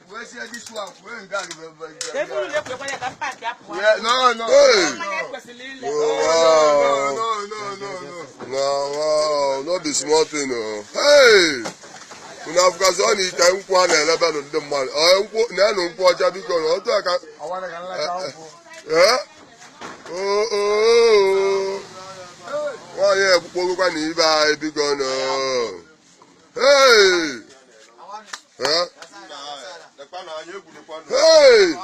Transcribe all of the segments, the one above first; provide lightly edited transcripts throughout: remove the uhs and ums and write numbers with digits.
Where's this one? Where in God? No, not the small thing. Hey! When I've got only time one 11 of the month. I don't watch a big one. I want to yeah? Oh. Why, yeah, we're going to be gone. Hey! Huh? Hey!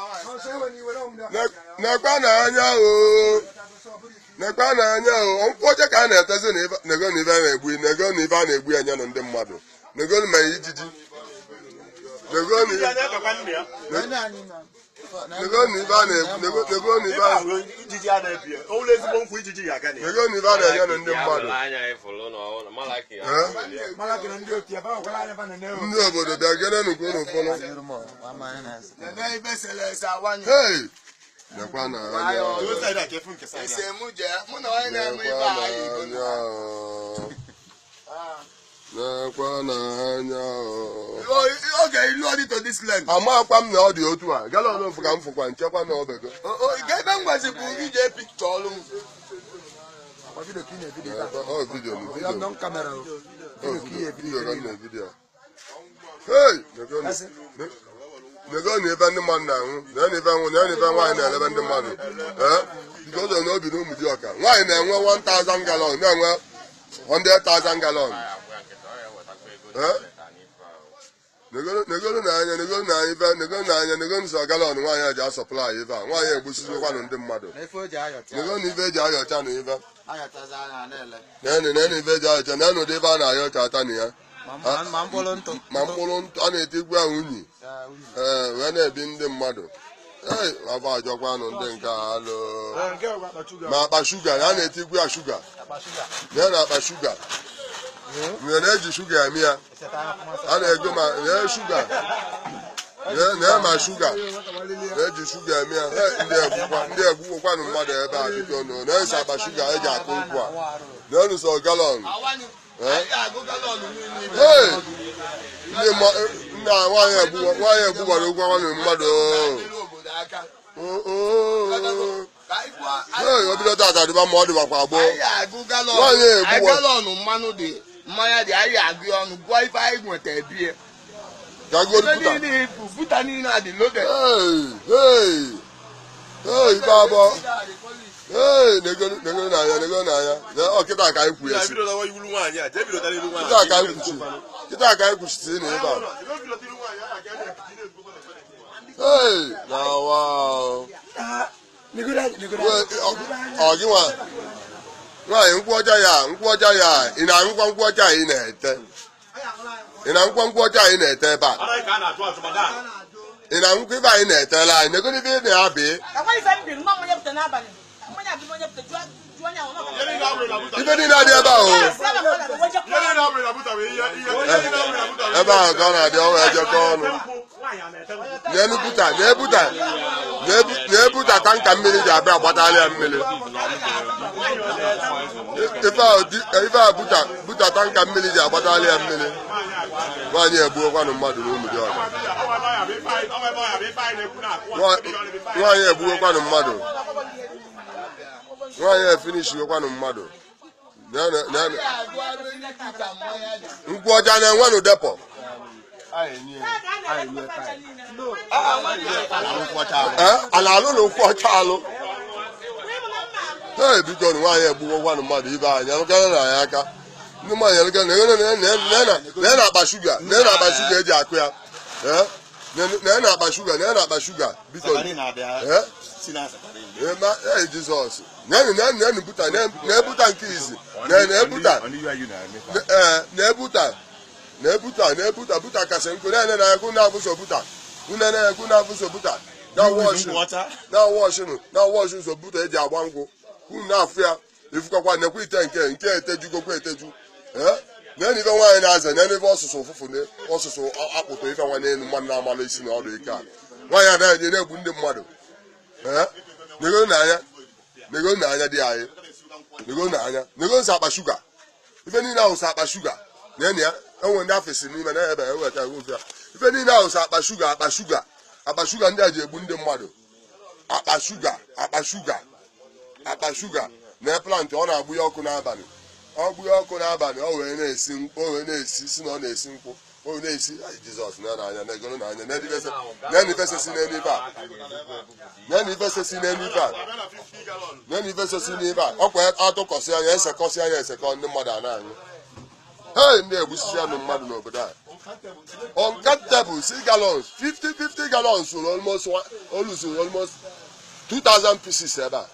Okay, you load it to this land. I'm not coming out the other one. Get on for come for one. Check on over. Get them was a video picture. Oh, video. Camera. Video. Hey, they're going to event the man now. Then even wine 11 the money. Because of no be no mediocre. Why then 1,000 gallons? Then 100,000 gallons. They're going to gallon. Why just supply even? Why you bush one on the mother? They're going to evade your channel even. Then evade your channel. They ban your Tatania. Mampolon, and a big one. When they been the mother. Hey, about your one on the Mapa sugar, and a big sugar. Then up sugar. When I sugar, and I go my sugar. Then my sugar. Let sugar, me. They're one mother about it. No, there's a sugar. I got one. Then it's a gallon. Hey! Now, why you mother? Hey, you better that about mother of our boy. I got on Manu. Maya, the eye agree on Wi-Fi with a beer. Put an in at the load. Hey, Baba. Hey, they're going to okay, that guy who is that guy who's seen it. Hey, now, wow. Oh, you want right? What in a quarter in it. In a quarter in it, but in a quiver in it, they're going to be the abbey. Even in Adia about Ghana, the old Nebuta tank and military about battalion military. If I put a tank and military battalion military, 1 year, one of mother room. 1 year, one of mother. Why you finish your one mother? Nkwaja one of depot. And I don't know what child. Hey, because why you one mother? You buy Yaka. No man, then about sugar. Then about sugar, then about sugar. Because hey, Jesus. Nebuta Kasenko, I go now for Buta. Now washing so Buta Jabango. Who now fear if you got one, we take care, you go great. Nani ife nwaanyị na-aza nani ife ọsụsụ ụfụfụ ọsụsụ akpụtụ ife nwa n'elu mmadụ na-amalụ isi na ọdụ ike a nwaanyị anaghị na-egbu ndị mmadụ nego n'anya dị anyị nego nsọ akpa shuga ife niile ahụ sọ akpa shuga na ya enwe ndị afesi n'ime na ebe eweta ofe ife niile ahụ sọ akpa shuga ndị a ji egbu ndị mmadụ akpa shuga na plant ọ na-agbụ ya ọkụ n'abalị ọ wee na-esi si na ọ na-esi nkwụ o na-esi Jizọs n'anya negoro n'anya n'ifesesi n'ebe a ọkwa atụkọsị anya esekọsị anya esekọ ndị mmadụ a na-anyụ ndị egbusisi anụ mmadụ n'obodo a uncountable 6 gallons 50 gallons almost 2,000 pieces ebe a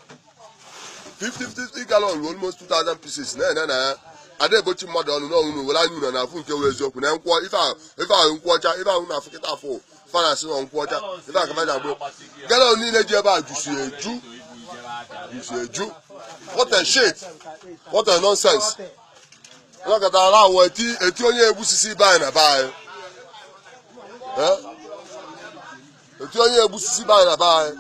50 gallons almost 2,000 pieces na ada ebochi mmadụ ọnụ n'ọnwụ were anya unu na afụ nke wee eziokwu na nkwọ ife ahụ nkwọcha ife ahụ na-afụ kịta afụ fanasị na nkwọcha ife ahụ kamaja agbụ galọn niile ji ebe a jusi eju what a shit what a nonsense nakọtara awụ eti onye egbusisi be anyị na be anyị eti onye egbusisi be anyị na be anyị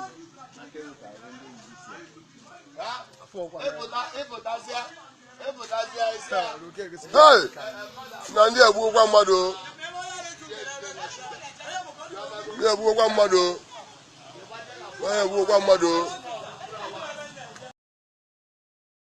na ndị egbugokwa mmadụ